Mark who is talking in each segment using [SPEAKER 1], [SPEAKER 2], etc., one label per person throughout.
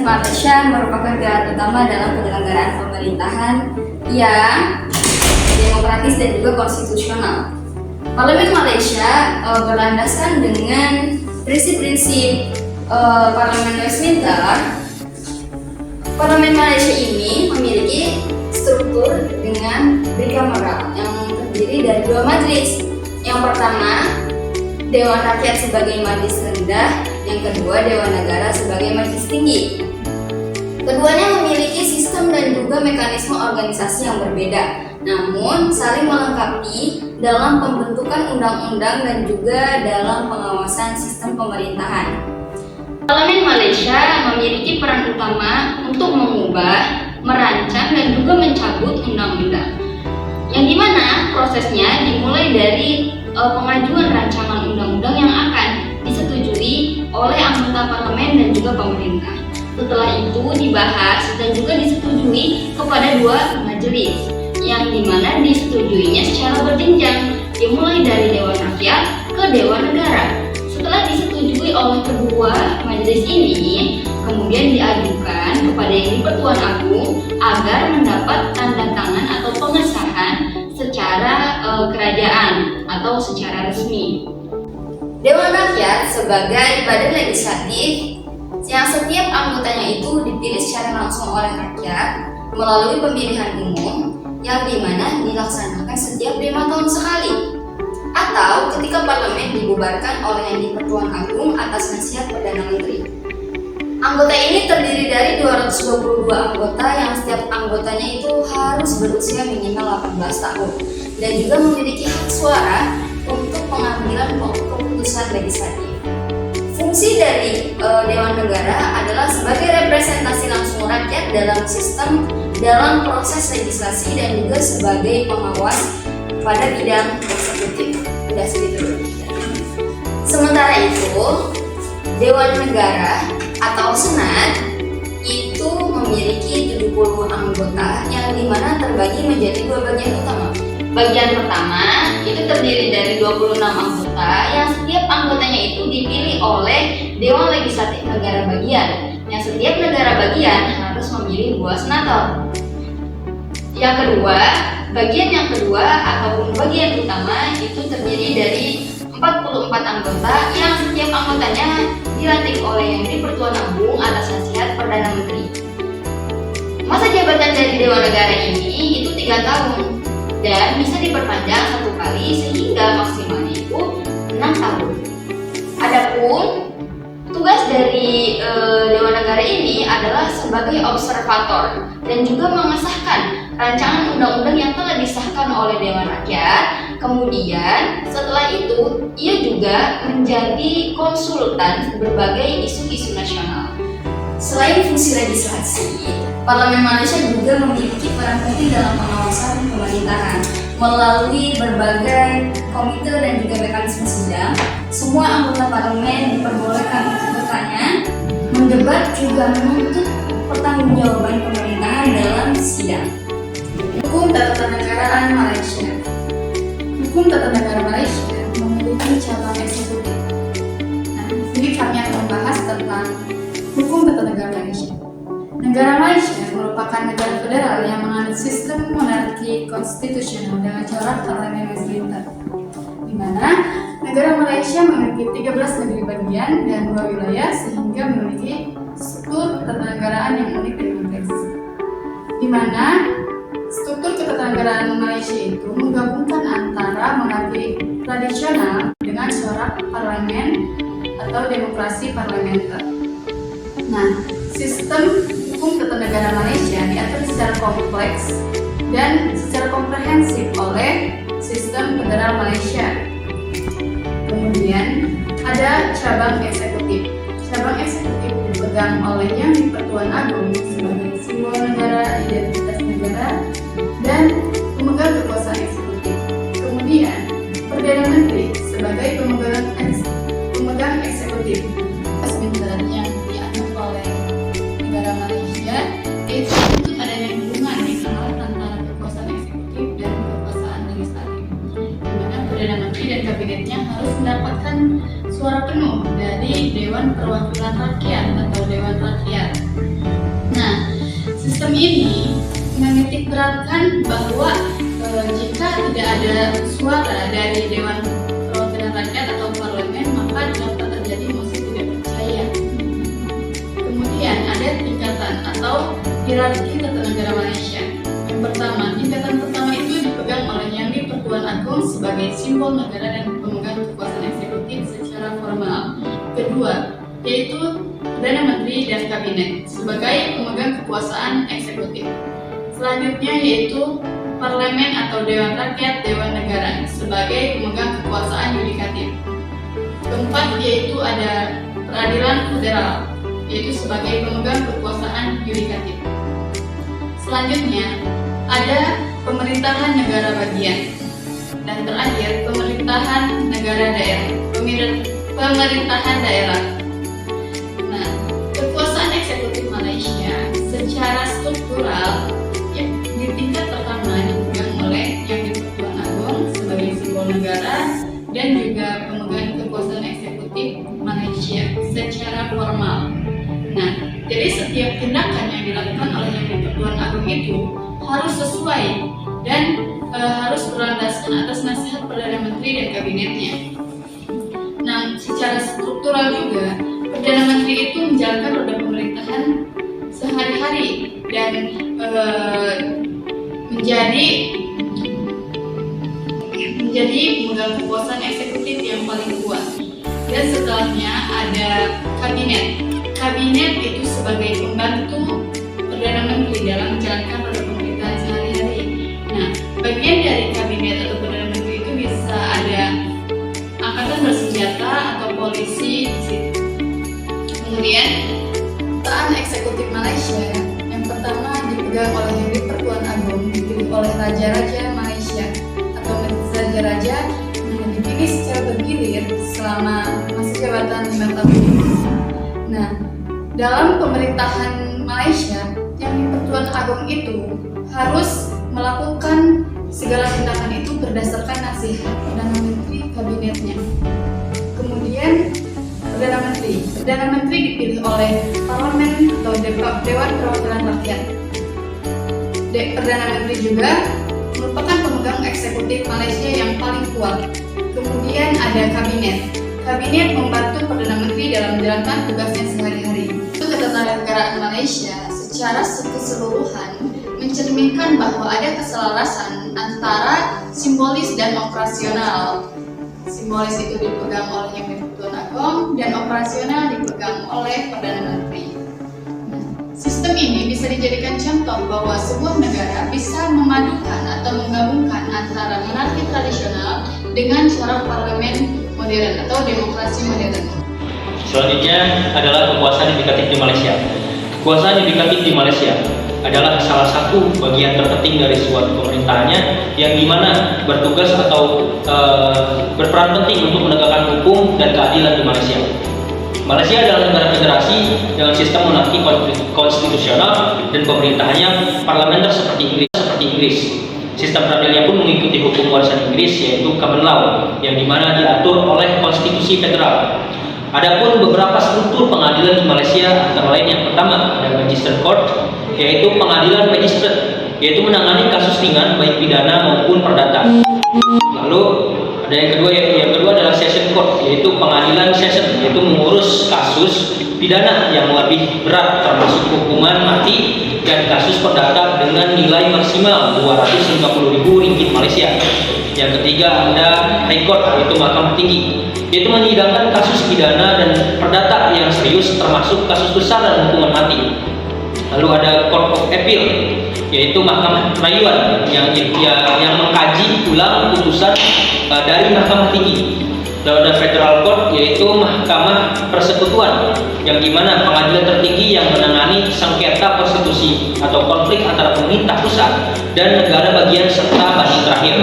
[SPEAKER 1] Malaysia merupakan pilar utama dalam penyelenggaraan pemerintahan yang demokratis dan juga konstitusional. Parlemen Malaysia berlandaskan dengan prinsip-prinsip Parlemen Westminster. Parlemen Malaysia ini memiliki struktur dengan bicameral yang terdiri dari dua majelis. Yang pertama, Dewan Rakyat sebagai majelis rendah, yang kedua Dewan Negara sebagai majelis tinggi. Keduanya memiliki sistem dan juga mekanisme organisasi yang berbeda, namun saling melengkapi dalam pembentukan undang-undang dan juga dalam pengawasan sistem pemerintahan. Parlemen Malaysia memiliki peran utama untuk mengubah, merancang, dan juga mencabut undang-undang. Yang dimana prosesnya dimulai dari pengajuan rancangan undang-undang yang akan disetujui oleh anggota parlemen dan juga pemerintah. Setelah itu dibahas dan juga disetujui kepada dua majelis, yang dimana disetujuinya secara berjenjang, dimulai dari Dewan Rakyat ke Dewan Negara. Setelah disetujui oleh kedua majelis ini, kemudian diajukan kepada Yang di-Pertuan Agong agar mendapat tanda tangan atau pengesahan secara kerajaan atau secara resmi. Dewan Rakyat sebagai badan legislatif yang setiap anggotanya itu dipilih secara langsung oleh rakyat melalui pemilihan umum yang dimana dilaksanakan setiap 5 tahun sekali, atau ketika parlemen dibubarkan oleh Yang di-Pertuan Agong atas nasihat Perdana Menteri. Anggota ini terdiri dari 222 anggota yang setiap anggotanya itu harus berusia minimal 18 tahun dan juga memiliki hak suara untuk pengambilan keputusan legislatif. Fungsi dari Dewan Negara adalah sebagai representasi langsung rakyat dalam proses legislasi dan juga sebagai pengawas pada bidang eksekutif. Udah segitu. Sementara itu, Dewan Negara atau Senat itu memiliki 70 anggota yang dimana terbagi menjadi dua bagian utama. Bagian pertama itu terdiri dari 26 anggota yang setiap anggotanya itu dipilih oleh Dewan Legislatif Negara Bagian, yang setiap negara bagian harus memilih 2 senator. Bagian yang kedua ataupun bagian utama itu terdiri dari 44 anggota yang setiap anggotanya dilantik oleh Yang di-Pertuan Agong atas nasihat Perdana Menteri. Masa jabatan dari Dewan Negara ini itu 3 tahun dan bisa diperpanjang 1 kali sehingga maksimalnya itu 6 tahun. Adapun tugas dari Dewan Negara ini adalah sebagai observator dan juga mengesahkan rancangan undang-undang yang telah disahkan oleh Dewan Rakyat. Kemudian setelah itu ia juga menjadi konsultan berbagai isu-isu nasional. Selain fungsi legislasi, Parlemen Malaysia juga memiliki peran penting dalam pengawasan pemerintahan. Melalui berbagai komite dan juga mekanisme sidang, semua anggota parlemen diperbolehkan untuk bertanya, mendebat, juga menuntut pertanggungjawaban pemerintahan dalam sidang. Hukum Ketatanegaraan Malaysia. Hukum Tata Negara Malaysia memiliki cabang eksekutif. Nah, ini kami akan membahas tentang Hukum Tata Negara Malaysia. Negara Malaysia merupakan negara federal yang menganut sistem monarki konstitusional dengan corak parlemen Westminster, di mana negara Malaysia memiliki 13 negeri bagian dan 2 wilayah sehingga memiliki struktur ketatanegaraan yang unik dan kompleks. Di mana struktur ketatanegaraan Malaysia itu menggabungkan antara monarki tradisional dengan corak parlemen atau demokrasi parlementer. Nah, sistem hukum tata negara Malaysia diatur secara kompleks dan secara komprehensif oleh sistem federal Malaysia. Kemudian ada cabang eksekutif. Cabang eksekutif dipegang oleh Yang di-Pertuan Agong sebagai simbol negara, identitas negara, dan pemegang kekuasaan eksekutif. Kemudian Perdana Menteri sebagai pemegang eksekutif. Sebenarnya yang dianut oleh negara Malaysia itu untuk adanya hubungan yang erat antara kekuasaan eksekutif dan kekuasaan legislatif, di mana Perdana Menteri dan kabinetnya harus mendapatkan suara penuh dari Dewan Perwakilan Rakyat atau Dewan Rakyat.
[SPEAKER 2] ini menitik beratkan bahwa jika tidak ada suara dari Dewan Perwakilan Rakyat atau Parlemen, maka dapat terjadi mosi tidak percaya. Kemudian ada tingkatan atau hierarki tata negara Malaysia. Yang pertama, tingkatan pertama itu dipegang oleh Yang di-Pertuan Agong sebagai simbol negara dan pemegang kekuasaan eksekutif secara formal. Kedua, yaitu Perdana Menteri dan Kabinet sebagai pemegang kekuasaan eksekutif. Selanjutnya yaitu Parlemen atau Dewan Rakyat Dewan Negara sebagai pemegang kekuasaan yudikatif. Keempat yaitu ada Peradilan Federal, yaitu sebagai pemegang kekuasaan yudikatif. Selanjutnya ada Pemerintahan Negara Bagian, dan terakhir Pemerintahan Negara Daerah, Pemerintahan Daerah. Nah, kekuasaan eksekutif Malaysia secara struktural di tingkat pertama dipegang oleh Yang di-Pertuan Agong sebagai simbol negara dan juga pemegang kekuasaan eksekutif Malaysia secara formal. Nah, jadi setiap tindakan yang dilakukan oleh Yang di-Pertuan Agong itu harus sesuai dan harus berlandaskan atas nasihat Perdana Menteri dan kabinetnya. Nah, secara struktural juga Perdana Menteri itu menjalankan roda pemerintahan sehari-hari dan menjadi pemegang kekuasaan eksekutif yang paling kuat. Dan setelahnya ada kabinet. Kabinet itu sebagai pembantu Perdana Menteri dalam menjalankan roda pemerintahan sehari-hari. Nah, bagian dari kabinet atau Perdana Menteri itu bisa ada angkatan bersenjata atau polisi di situ. Kemudian kekuasaan eksekutif Malaysia yang pertama dipegang oleh Yang di-Pertuan Agong, dipilih oleh Raja-Raja Malaysia atau Raja-Raja yang dipilih secara bergilir selama masa jabatan 5 tahun. Nah, dalam pemerintahan Malaysia, Yang di-Pertuan Agong itu harus melakukan segala tindakan itu berdasarkan nasihat Perdana Menteri kabinetnya. Kemudian Perdana Menteri dipilih oleh Parlemen atau Dewan Perwakilan Rakyat. Perdana Menteri juga merupakan pemegang eksekutif Malaysia yang paling kuat. Kemudian ada kabinet. Kabinet membantu Perdana Menteri dalam menjalankan tugasnya sehari-hari. Ketatanegaraan Malaysia secara keseluruhan mencerminkan bahwa ada keselarasan antara simbolis dan operasional. Simbolis itu dipegang oleh Yang di-Pertuan Agong dan operasional dipegang oleh Perdana Menteri. Sistem ini bisa dijadikan contoh bahwa sebuah negara bisa memadukan atau menggabungkan antara monarki tradisional dengan cara parlemen modern atau demokrasi modern.
[SPEAKER 3] Selanjutnya adalah kekuasaan yudikatif di Malaysia. Kekuasaan yudikatif di Malaysia adalah salah satu bagian terpenting dari suatu pemerintahannya yang dimana bertugas atau berperan penting untuk menegakkan hukum dan keadilan di Malaysia. Malaysia adalah negara federasi dengan sistem monarki konstitusional dan pemerintahannya parlementer seperti Inggris. Sistem peradilannya pun mengikuti hukum warisan Inggris, yaitu common law, yang dimana diatur oleh konstitusi federal. Adapun beberapa struktur pengadilan di Malaysia, antara lain yang pertama ada Magistrate Court, yaitu pengadilan magistrate, yaitu menangani kasus ringan baik pidana maupun perdata. Lalu ada yang kedua adalah Session Court, yaitu pengadilan session, yaitu mengurus kasus pidana yang lebih berat termasuk hukuman mati dan kasus perdata dengan nilai maksimal Rp250.000 Malaysia. Yang ketiga ada High Court, yaitu Mahkamah Tinggi, yaitu menyidangkan kasus pidana dan perdata yang serius termasuk kasus besar dan hukuman mati. Lalu ada Court of Appeal, yaitu Mahkamah Rayuan yang mengkaji ulang putusan dari Mahkamah Tinggi. Lalu ada Federal Court, yaitu Mahkamah Persekutuan, yang dimana pengadilan tertinggi yang menangani sengketa konstitusi atau konflik antara pemerintah pusat dan negara bagian serta banding terakhir.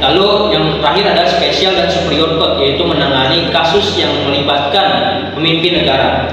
[SPEAKER 3] Lalu yang terakhir ada Special dan Superior Court, yaitu menangani kasus yang melibatkan pemimpin negara.